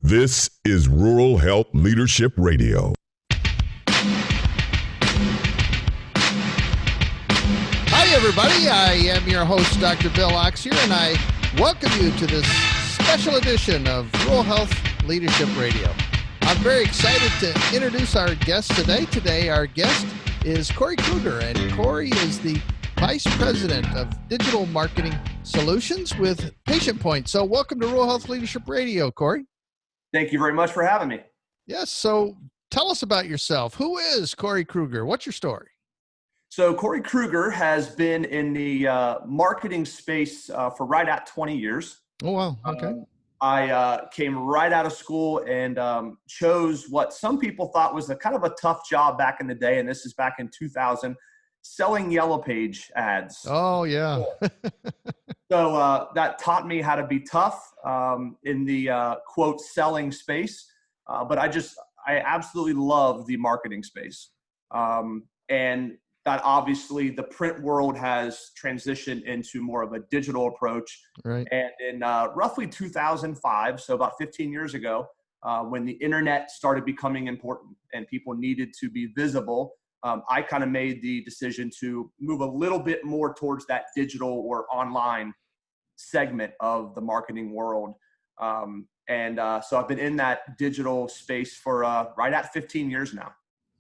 This is Rural Health Leadership Radio. Hi, everybody. I am your host, Dr. Bill Ox here, and I welcome you to this special edition of Rural Health Leadership Radio. I'm very excited to introduce our guest today. Today, our guest is Cory Krueger, and Cory is the Vice President of Digital Marketing Solutions with PatientPoint. So welcome to Rural Health Leadership Radio, Cory. Thank you very much for having me. Yes, so tell us about yourself. Who is Cory Krueger? What's your story? So Cory Krueger has been in the marketing space for right at 20 years. Oh, wow. Okay. I came right out of school and chose what some people thought was a kind of a tough job back in the day, and this is back in 2000, selling Yellow Page ads. Oh, yeah. So that taught me how to be tough in the quote selling space. But I absolutely love the marketing space. And that obviously the print world has transitioned into more of a digital approach. Right. And in roughly 2005, so about 15 years ago, when the internet started becoming important and people needed to be visible, I kind of made the decision to move a little bit more towards that digital or online segment of the marketing world. So I've been in that digital space for right at 15 years now.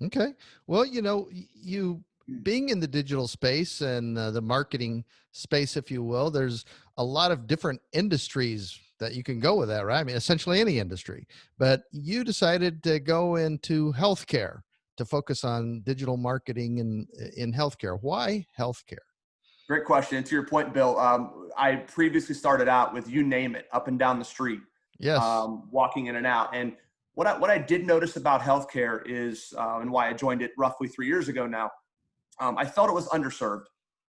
Okay. Well, you being in the digital space and the marketing space, if you will, there's a lot of different industries that you can go with that, right? I mean, essentially any industry, but you decided to go into healthcare to focus on digital marketing in healthcare. Why healthcare? Great question. And to your point, Bill, I previously started out with you name it, up and down the street, yes, walking in and out. And what I did notice about healthcare is, and why I joined it roughly 3 years ago now, I felt it was underserved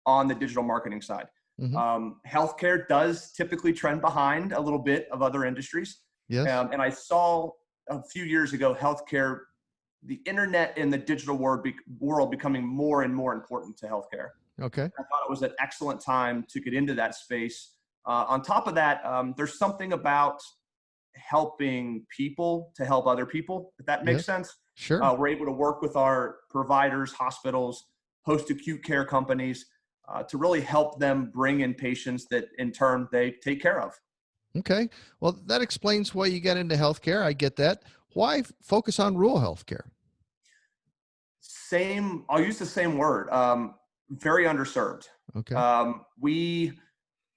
on the digital marketing side. Mm-hmm. Healthcare does typically trend behind a little bit of other industries. Yes. And I saw a few years ago, healthcare, the internet and the digital world becoming more and more important to healthcare. Okay. I thought it was an excellent time to get into that space. On top of that, there's something about helping people to help other people, if that makes sense. Sure. We're able to work with our providers, hospitals, post-acute care companies to really help them bring in patients that in turn they take care of. Okay. Well, that explains why you got into healthcare. I get that. Why focus on rural healthcare? I'll use the same word. Very underserved. Okay.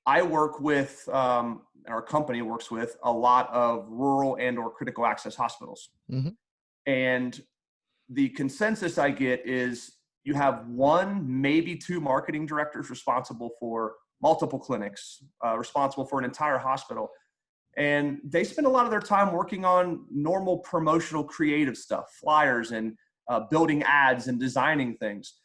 I work with, our company works with a lot of rural and or critical access hospitals. Mm-hmm. And the consensus I get is you have one, maybe two marketing directors responsible for multiple clinics, responsible for an entire hospital. And they spend a lot of their time working on normal promotional creative stuff, flyers and building ads and designing things.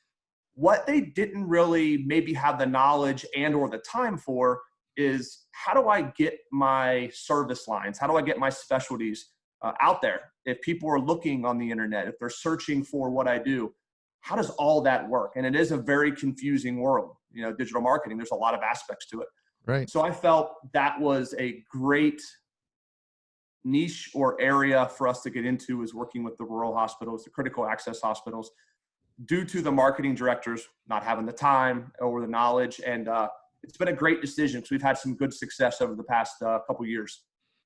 What they didn't really maybe have the knowledge and or the time for is how do I get my service lines? How do I get my specialties out there? If people are looking on the internet, if they're searching for what I do, how does all that work? And it is a very confusing world. Digital marketing, there's a lot of aspects to it. Right. So I felt that was a great niche or area for us to get into, is working with the rural hospitals, the critical access hospitals, due to the marketing directors not having the time or the knowledge. And it's been a great decision because we've had some good success over the past couple of years.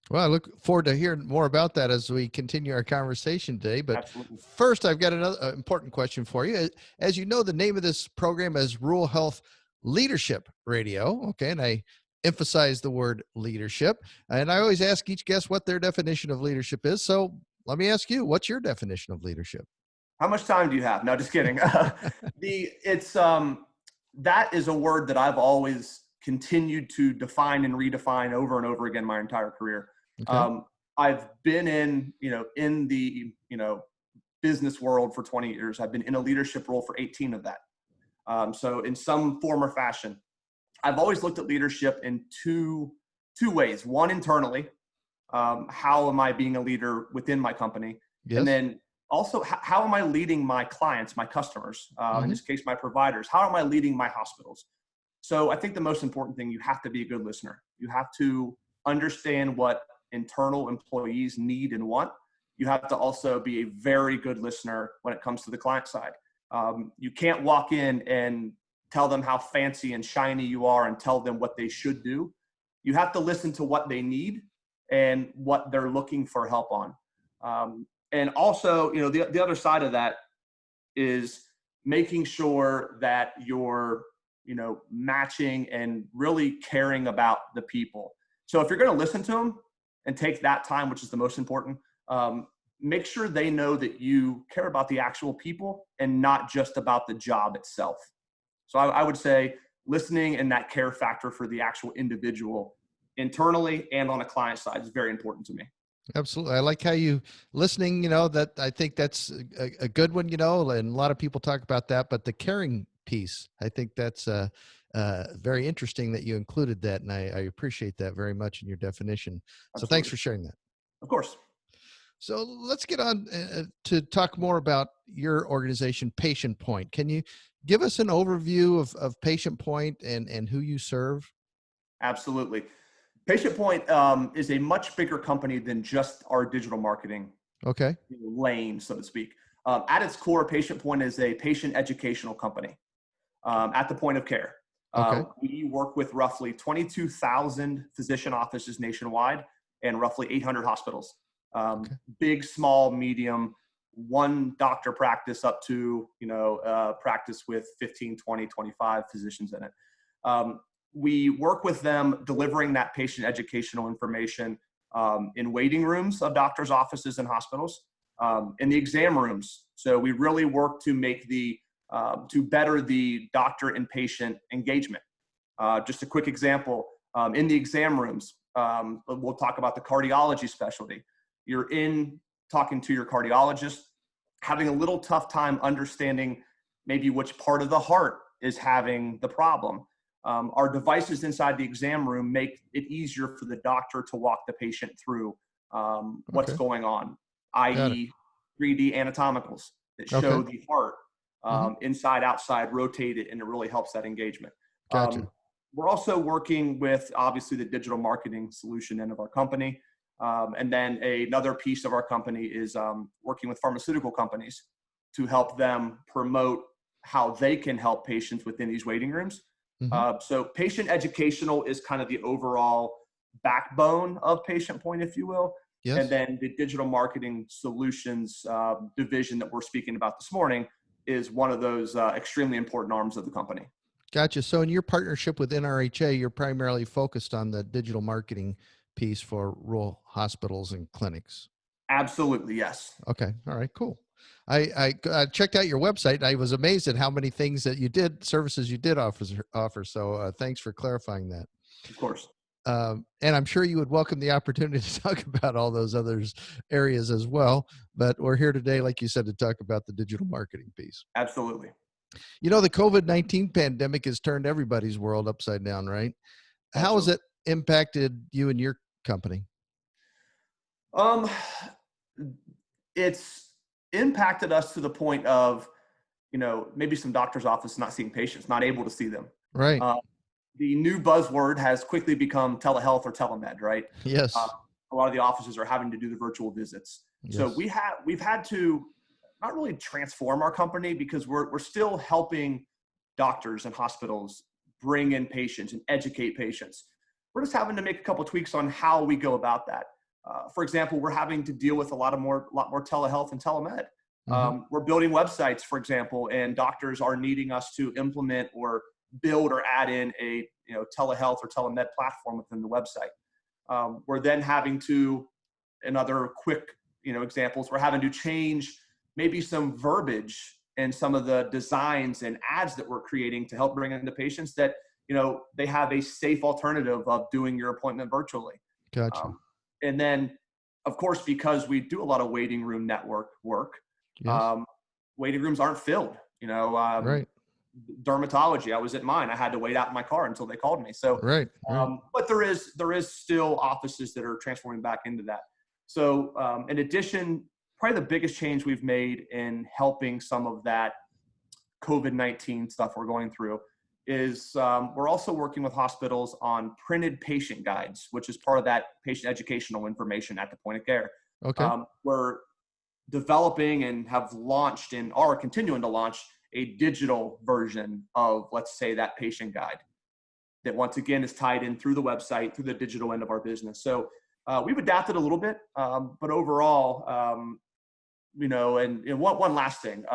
Well, I look forward to hearing more about that as we continue our conversation today. But Absolutely. First, I've got another important question for you. As you know, the name of this program is Rural Health Leadership Radio. Okay. And I emphasize the word leadership. And I always ask each guest what their definition of leadership is. So let me ask you, what's your definition of leadership? How much time do you have? No, just kidding. That is a word that I've always continued to define and redefine over and over again my entire career. Okay. I've been in the business world for 20 years. I've been in a leadership role for 18 of that. So in some form or fashion, I've always looked at leadership in two ways. One, internally, how am I being a leader within my company? Yes. And then also, how am I leading my clients, my customers, in this case, my providers? How am I leading my hospitals? So I think the most important thing, you have to be a good listener. You have to understand what internal employees need and want, you have to also be a very good listener when it comes to the client side. You can't walk in and tell them how fancy and shiny you are and tell them what they should do. You have to listen to what they need and what they're looking for help on. And also, the other side of that is making sure that you're, matching and really caring about the people. So if you're going to listen to them and take that time, which is the most important, make sure they know that you care about the actual people and not just about the job itself. So I would say listening and that care factor for the actual individual internally and on a client side is very important to me. Absolutely. I like how you listening, that I think that's a good one, and a lot of people talk about that, but the caring piece, I think that's very interesting that you included that. And I appreciate that very much in your definition. So Absolutely. thanks for sharing that. Of course. So let's get on to talk more about your organization, PatientPoint. Can you give us an overview of PatientPoint and who you serve? Absolutely. PatientPoint is a much bigger company than just our digital marketing lane, so to speak. At its core, PatientPoint is a patient educational company at the point of care. We work with roughly 22,000 physician offices nationwide and roughly 800 hospitals. Big, small, medium, one doctor practice up to, practice with 15, 20, 25 physicians in it. We work with them delivering that patient educational information in waiting rooms of doctors' offices and hospitals, in the exam rooms. So we really work to make to better the doctor and patient engagement. Just a quick example, in the exam rooms, we'll talk about the cardiology specialty. You're in talking to your cardiologist, having a little tough time understanding maybe which part of the heart is having the problem. Our devices inside the exam room make it easier for the doctor to walk the patient through what's going on, i.e. 3D anatomicals that show the heart inside, outside, rotated, and it really helps that engagement. Gotcha. We're also working with, obviously, the digital marketing solution end of our company. And then another piece of our company is working with pharmaceutical companies to help them promote how they can help patients within these waiting rooms. So patient educational is kind of the overall backbone of PatientPoint, if you will. Yes. And then the digital marketing solutions division that we're speaking about this morning is one of those extremely important arms of the company. Gotcha. So in your partnership with NRHA, you're primarily focused on the digital marketing piece for rural hospitals and clinics. Absolutely. Yes. Okay. All right, cool. I checked out your website. I was amazed at how many things that you did, services you did offer. So thanks for clarifying that. Of course. And I'm sure you would welcome the opportunity to talk about all those other areas as well. But we're here today, like you said, to talk about the digital marketing piece. Absolutely. The COVID-19 pandemic has turned everybody's world upside down, right? Absolutely. How has it impacted you and your company? It's impacted us to the point of, maybe some doctor's office not seeing patients, not able to see them. Right. The new buzzword has quickly become telehealth or telemed, right? Yes. A lot of the offices are having to do the virtual visits. Yes. So we've had to not really transform our company because we're still helping doctors and hospitals bring in patients and educate patients. We're just having to make a couple of tweaks on how we go about that. For example, we're having to deal with a lot more telehealth and telemed. We're building websites, for example, and doctors are needing us to implement or build or add in a telehealth or telemed platform within the website. We're then having to, in other quick examples, we're having to change maybe some verbiage and some of the designs and ads that we're creating to help bring in the patients that they have a safe alternative of doing your appointment virtually. Gotcha. And then, of course, because we do a lot of waiting room network work, Yes. Waiting rooms aren't filled. Right. Dermatology, I was at mine. I had to wait out in my car until they called me. So, Right. but there is still offices that are transforming back into that. So, in addition, probably the biggest change we've made in helping some of that COVID-19 stuff we're going through is we're also working with hospitals on printed patient guides, which is part of that patient educational information at the point of care. Okay. We're developing and have launched and are continuing to launch a digital version of, let's say, that patient guide that once again is tied in through the website, through the digital end of our business. So we've adapted a little bit, but overall, and one last thing,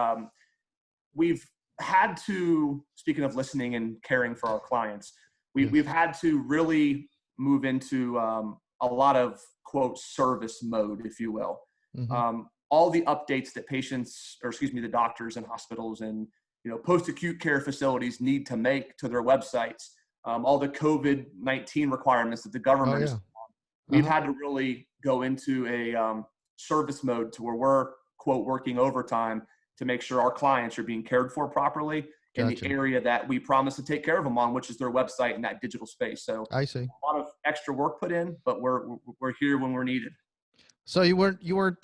we've had to, speaking of listening and caring for our clients, we've had to really move into a lot of, quote, service mode, if you will. Mm-hmm. All the updates that the doctors and hospitals and, post-acute care facilities need to make to their websites, all the COVID-19 requirements that the government is, we've had to really go into a service mode to where we're, quote, working overtime to make sure our clients are being cared for properly in the area that we promise to take care of them on, which is their website and that digital space. So I see a lot of extra work put in, but we're here when we're needed. So you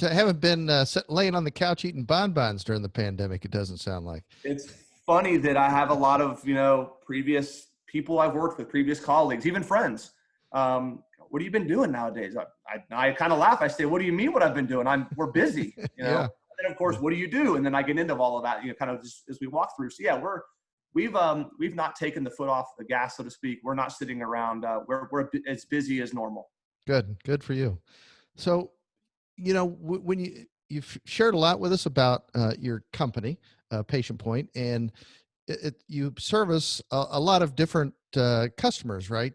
haven't been laying on the couch eating bonbons during the pandemic. It doesn't sound like. It's funny that I have a lot of, previous people I've worked with, previous colleagues, even friends. What have you been doing nowadays? I kind of laugh. I say, what do you mean what I've been doing? We're busy, Yeah. And of course, what do you do? And then I get into all of that, kind of just as we walk through. So yeah, we've not taken the foot off the gas, so to speak. We're not sitting around. We're as busy as normal. Good for you. So, when you've shared a lot with us about your company, PatientPoint, and you service a lot of different customers, right?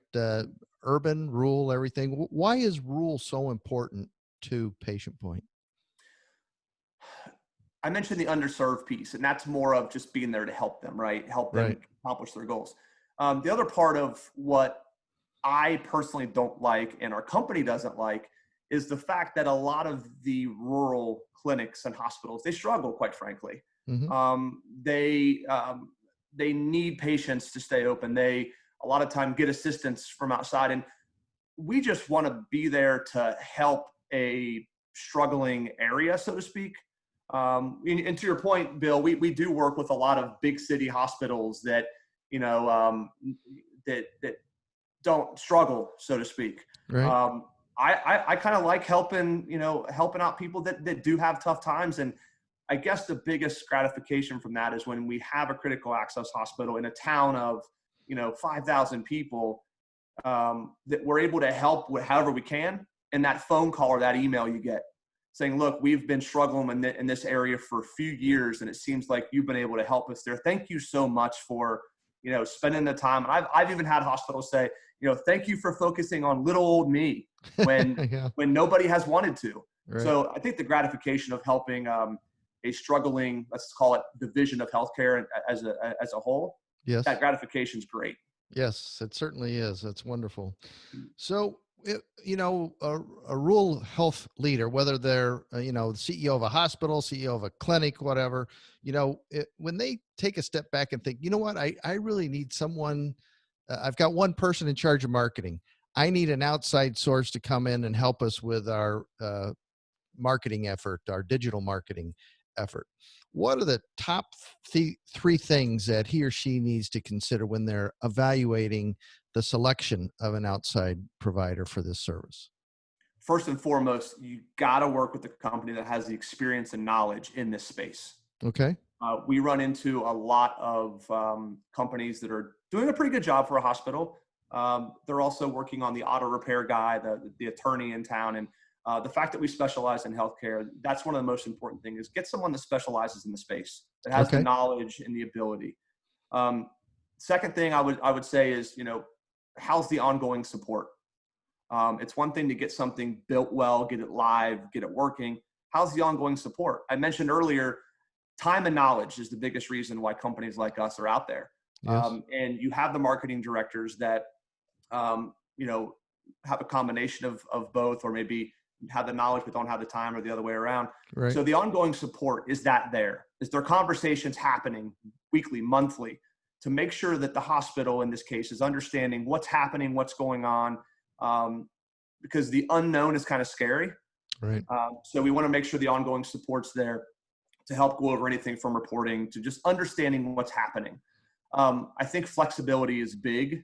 Urban, rural, everything. Why is rural so important to PatientPoint? I mentioned the underserved piece, and that's more of just being there to help them, right? Help them accomplish their goals. The other part of what I personally don't like and our company doesn't like is the fact that a lot of the rural clinics and hospitals, they struggle, quite frankly. Mm-hmm. They need patients to stay open. They a lot of time get assistance from outside, and we just want to be there to help a struggling area, so to speak. And to your point, Bill, we do work with a lot of big city hospitals that that don't struggle, so to speak. Right. I kind of like helping out people that do have tough times. And I guess the biggest gratification from that is when we have a critical access hospital in a town of, 5,000 people, that we're able to help with however we can. And that phone call or that email you get saying, look, we've been struggling in this area for a few years, and it seems like you've been able to help us there. Thank you so much for, spending the time. And I've even had hospitals say, thank you for focusing on little old me when when nobody has wanted to. Right. So I think the gratification of helping a struggling, let's call it, division of healthcare as a whole, yes, that gratification is great. Yes, it certainly is. That's wonderful. So, a rural health leader, whether they're, the CEO of a hospital, CEO of a clinic, whatever, when they take a step back and think, you know what, I really need someone, I've got one person in charge of marketing. I need an outside source to come in and help us with our marketing effort, our digital marketing effort. What are the top three things that he or she needs to consider when they're evaluating the selection of an outside provider for this service? First and foremost, you got to work with the company that has the experience and knowledge in this space. Okay. We run into a lot of companies that are doing a pretty good job for a hospital. They're also working on the auto repair guy, the attorney in town. And the fact that we specialize in healthcare, that's one of the most important things, is get someone that specializes in the space, that has the knowledge and the ability. Second thing I would say is, how's the ongoing support? It's one thing to get something built well, get it live, get it working. How's the ongoing support? I mentioned earlier, time and knowledge is the biggest reason why companies like us are out there. Yes. And you have the marketing directors that, have a combination of both, or maybe have the knowledge but don't have the time, or the other way around. Right. So the ongoing support, is that there? Is there conversations happening weekly, monthly, to make sure that the hospital in this case is understanding what's happening, what's going on, because the unknown is kind of scary. Right. So we want to make sure the ongoing support's there to help go over anything from reporting to just understanding what's happening. I think flexibility is big.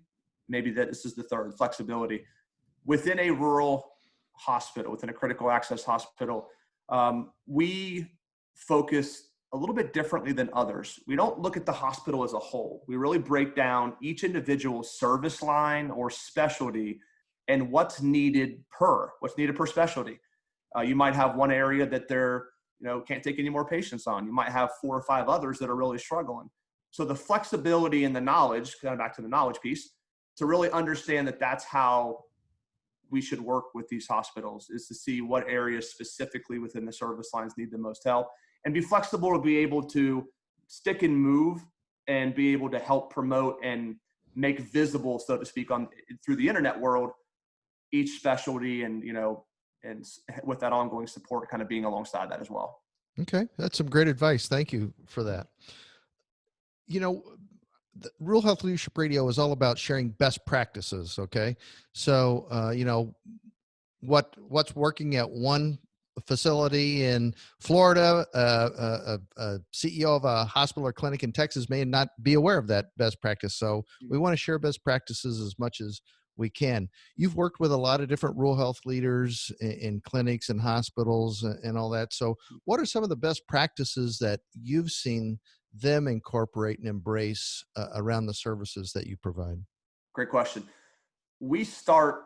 Maybe this is the third, flexibility. Within a rural hospital, within a critical access hospital, we focus a little bit differently than others. We don't look at the hospital as a whole. We really break down each individual service line or specialty and what's needed per specialty. You might have one area that they're, can't take any more patients on. You might have 4 or 5 others that are really struggling. So the flexibility and the knowledge, kind of back to the knowledge piece, to really understand that that's how we should work with these hospitals, is to see what areas specifically within the service lines need the most help, and be flexible to be able to stick and move and be able to help promote and make visible, so to speak, through the internet world, each specialty, and and with that ongoing support kind of being alongside that as well. Okay. That's some great advice. Thank you for that. The Rural Health Leadership Radio is all about sharing best practices. Okay. So, what's working at one facility in Florida, a CEO of a hospital or clinic in Texas may not be aware of that best practice. So we want to share best practices as much as we can. You've worked with a lot of different rural health leaders in clinics and hospitals and all that. So what are some of the best practices that you've seen them incorporate and embrace around the services that you provide? Great question. We start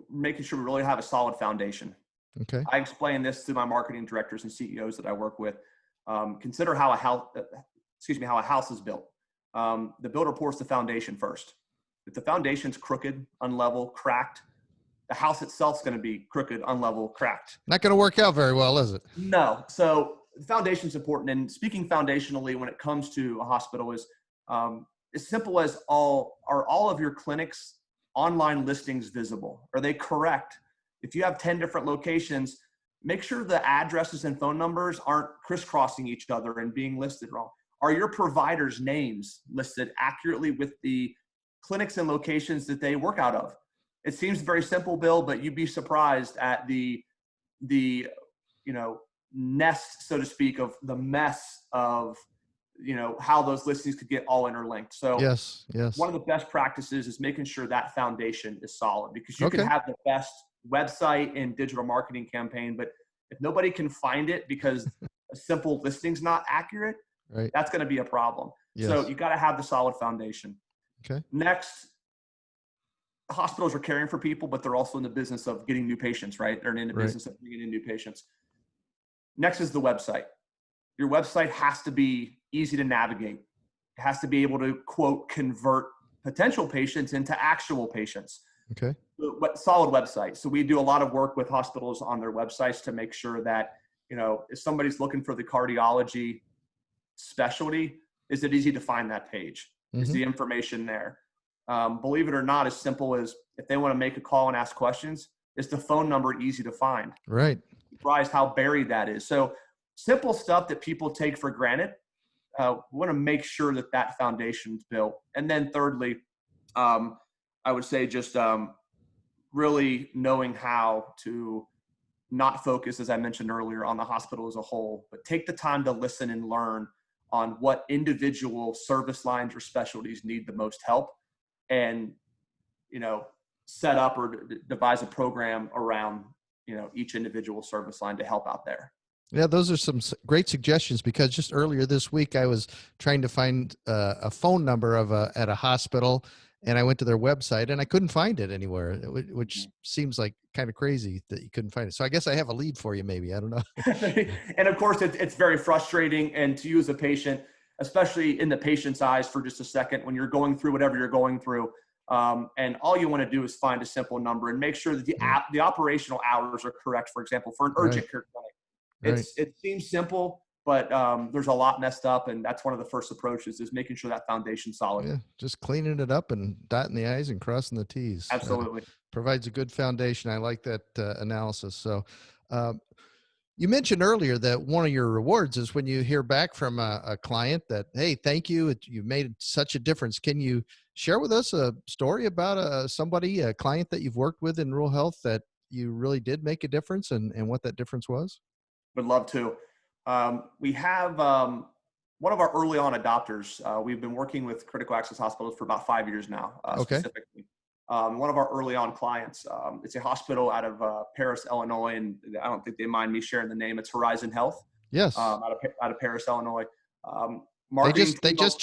making sure we really have a solid foundation. Okay. I explain this to my marketing directors and CEOs that I work with. Consider how a house is built. The builder pours the foundation first. If the foundation's crooked, unlevel, cracked, the house itself is going to be crooked, unlevel, cracked. Not going to work out very well, is it? No. So the foundation is important. And speaking foundationally, when it comes to a hospital, is as simple as are all of your clinics' online listings visible? Are they correct? If you have 10 different locations, make sure the addresses and phone numbers aren't crisscrossing each other and being listed wrong. Are your providers' names listed accurately with the clinics and locations that they work out of? It seems very simple, Bill, but you'd be surprised at the nest, so to speak, of the mess of how those listings could get all interlinked. So yes. One of the best practices is making sure that foundation is solid, because you Okay. can have the best website and digital marketing campaign, but if nobody can find it because a simple listing's not accurate, Right. that's going to be a problem. Yes. So you got to have the solid foundation. Okay. Next, hospitals are caring for people, but they're also in the business of getting new patients, right? They're in the business of bringing in new patients. Next is the website. Your website has to be easy to navigate. It has to be able to, quote, convert potential patients into actual patients. Okay. But solid website. So we do a lot of work with hospitals on their websites to make sure that, if somebody's looking for the cardiology specialty, is it easy to find that page? Mm-hmm. Is the information there? Believe it or not, as simple as if they want to make a call and ask questions, is the phone number easy to find? Right. Surprised how buried that is. So simple stuff that people take for granted. We want to make sure that foundation's built. And then thirdly, I would say just really knowing how to not focus, as I mentioned earlier, on the hospital as a whole, but take the time to listen and learn on what individual service lines or specialties need the most help, and set up or devise a program around each individual service line to help out there. Yeah, those are some great suggestions, because just earlier this week I was trying to find a phone number at a hospital, and I went to their website and I couldn't find it anywhere, which seems like kind of crazy that you couldn't find it. So I guess I have a lead for you, maybe. I don't know. And of course, it's very frustrating. And to you as a patient, especially in the patient's eyes for just a second, when you're going through whatever you're going through, and all you want to do is find a simple number and make sure that the operational hours are correct, for example, for an urgent care clinic. It seems simple, but there's a lot messed up, and that's one of the first approaches, is making sure that foundation's solid. Yeah, just cleaning it up and dotting the I's and crossing the T's. Absolutely. Provides a good foundation. I like that analysis. So you mentioned earlier that one of your rewards is when you hear back from a client that, hey, thank you, you've made such a difference. Can you share with us a story about a client that you've worked with in rural health that you really did make a difference, and what that difference was? Would love to. We have one of our early on adopters. We've been working with critical access hospitals for about 5 years now, Okay. specifically. One of our early on clients, it's a hospital out of Paris, Illinois, and I don't think they mind me sharing the name. It's Horizon Health, Yes. out of Paris, Illinois. They just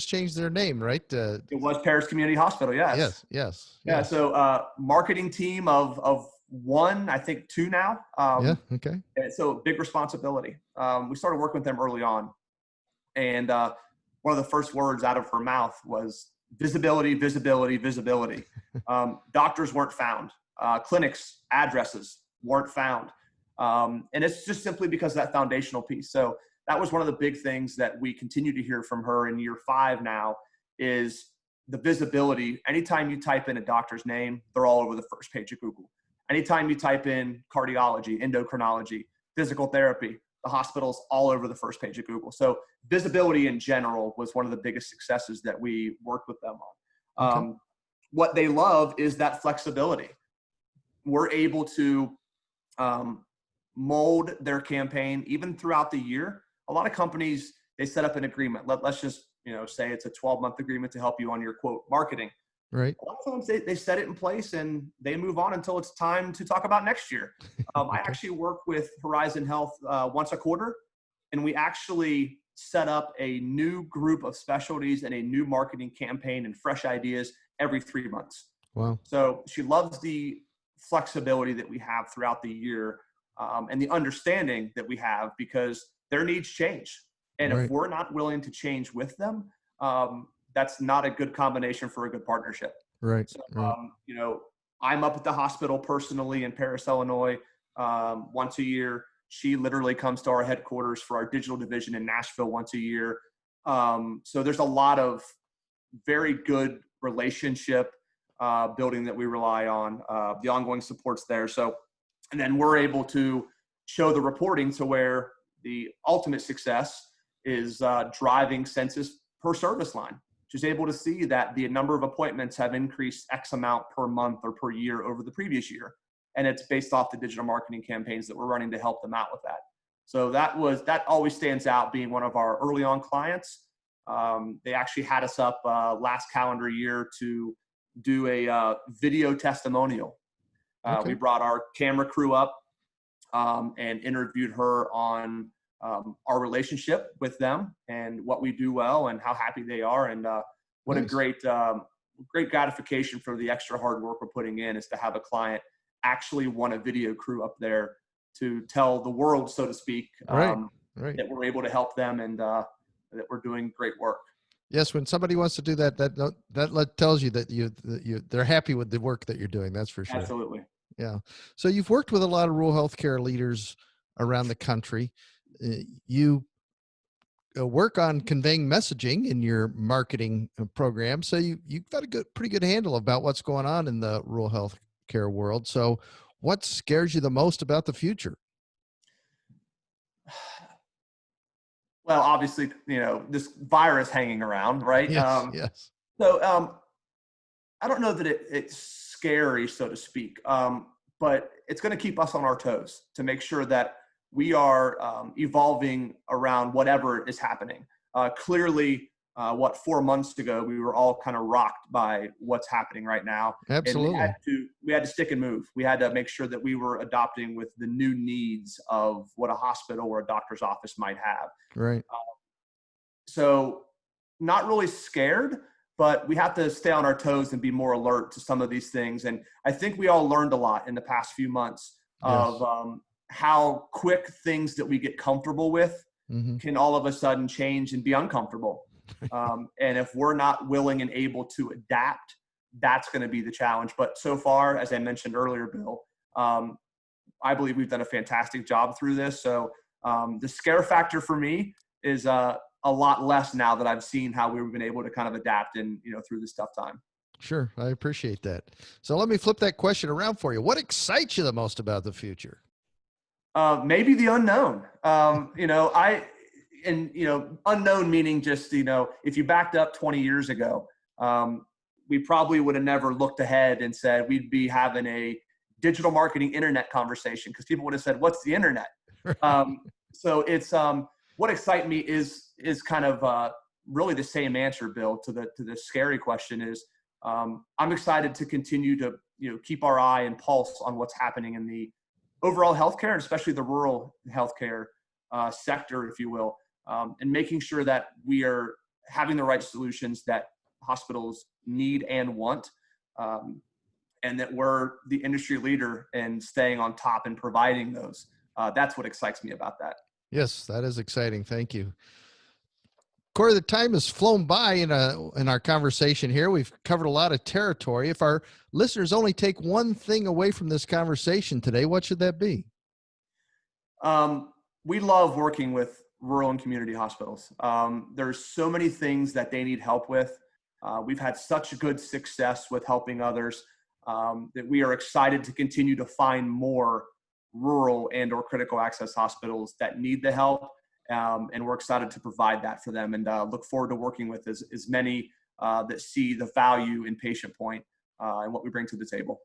changed their name, right? It was Paris Community Hospital. Yes. Yes. Yeah. So marketing team of one, I think two now. Yeah. Okay. And so big responsibility. We started working with them early on, and one of the first words out of her mouth was visibility, visibility, visibility. Doctors weren't found. Clinics, addresses weren't found. And it's just simply because of that foundational piece. So that was one of the big things that we continue to hear from her in year 5 now is the visibility. Anytime you type in a doctor's name, they're all over the first page of Google. Anytime you type in cardiology, endocrinology, physical therapy, the hospital's all over the first page of Google. So visibility in general was one of the biggest successes that we worked with them on. Okay. What they love is that flexibility. We're able to mold their campaign even throughout the year. A lot of companies, they set up an agreement. Let's just, say it's a 12-month agreement to help you on your quote marketing. Right. A lot of times they set it in place and they move on until it's time to talk about next year. I actually work with Horizon Health once a quarter, and we actually set up a new group of specialties and a new marketing campaign and fresh ideas every 3 months. Wow. So she loves the flexibility that we have throughout the year and the understanding that we have because their needs change. And Right. if we're not willing to change with them, that's not a good combination for a good partnership. Right. So, Right. I'm up at the hospital personally in Paris, Illinois, once a year. She literally comes to our headquarters for our digital division in Nashville once a year. So there's a lot of very good relationship building that we rely on, the ongoing support's there. So, and then we're able to show the reporting to where the ultimate success is driving census per service line. She's able to see that the number of appointments have increased X amount per month or per year over the previous year. And it's based off the digital marketing campaigns that we're running to help them out with that. So that always stands out being one of our early on clients. They actually had us up last calendar year to do a video testimonial. Okay. We brought our camera crew up and interviewed her on our relationship with them and what we do well and how happy they are. And what Nice. a great gratification for the extra hard work we're putting in is to have a client actually want a video crew up there to tell the world, so to speak, Right. that we're able to help them and that we're doing great work. Yes. When somebody wants to do that, that tells you that they're happy with the work that you're doing. That's for sure. Absolutely. Yeah. So you've worked with a lot of rural healthcare leaders around the country. You work on conveying messaging in your marketing program. So you've got a pretty good handle about what's going on in the rural healthcare world. So what scares you the most about the future? Well, obviously, this virus hanging around, right? Yes. Yes. So I don't know that it's scary, so to speak, but it's going to keep us on our toes to make sure that we are evolving around whatever is happening. Clearly, 4 months ago, we were all kind of rocked by what's happening right now. Absolutely. And we had to stick and move. We had to make sure that we were adopting with the new needs of what a hospital or a doctor's office might have. Right. So not really scared, but we have to stay on our toes and be more alert to some of these things. And I think we all learned a lot in the past few months of how quick things that we get comfortable with can all of a sudden change and be uncomfortable. And if we're not willing and able to adapt, that's going to be the challenge. But so far, as I mentioned earlier, Bill, I believe we've done a fantastic job through this. So the scare factor for me is a lot less now that I've seen how we've been able to kind of adapt and, through this tough time. Sure. I appreciate that. So let me flip that question around for you. What excites you the most about the future? Maybe the unknown. Unknown meaning just, if you backed up 20 years ago, we probably would have never looked ahead and said we'd be having a digital marketing internet conversation because people would have said, what's the internet? So it's what excites me is kind of really the same answer, Bill, to the scary question is, I'm excited to continue to, keep our eye and pulse on what's happening in the overall healthcare, and especially the rural healthcare sector, if you will, and making sure that we are having the right solutions that hospitals need and want, and that we're the industry leader in staying on top and providing those. That's what excites me about that. Yes, that is exciting. Thank you. Cory, the time has flown by in our conversation here. We've covered a lot of territory. If our listeners only take one thing away from this conversation today, what should that be? We love working with rural and community hospitals. There's so many things that they need help with. We've had such good success with helping others that we are excited to continue to find more rural and or critical access hospitals that need the help. And we're excited to provide that for them, and look forward to working with as many that see the value in PatientPoint and what we bring to the table.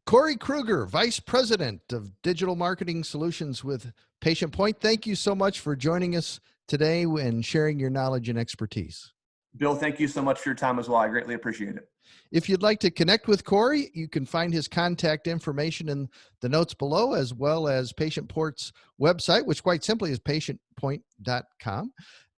Cory Krueger, Vice President of Digital Marketing Solutions with PatientPoint. Thank you so much for joining us today and sharing your knowledge and expertise. Bill, thank you so much for your time as well. I greatly appreciate it. If you'd like to connect with Cory, you can find his contact information in the notes below, as well as PatientPoint's website, which quite simply is PatientPoint.com.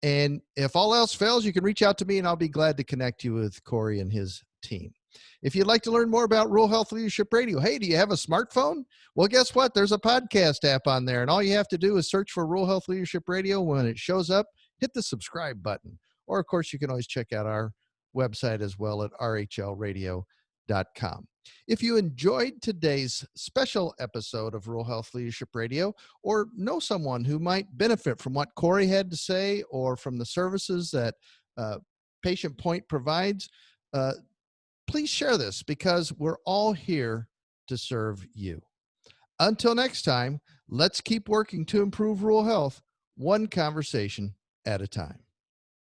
And if all else fails, you can reach out to me and I'll be glad to connect you with Cory and his team. If you'd like to learn more about Rural Health Leadership Radio, hey, do you have a smartphone? Well, guess what? There's a podcast app on there, and all you have to do is search for Rural Health Leadership Radio. When it shows up, hit the subscribe button. Or, of course, you can always check out our website as well at rhlradio.com. If you enjoyed today's special episode of Rural Health Leadership Radio, or know someone who might benefit from what Cory had to say or from the services that PatientPoint provides, please share this, because we're all here to serve you. Until next time, let's keep working to improve rural health, one conversation at a time.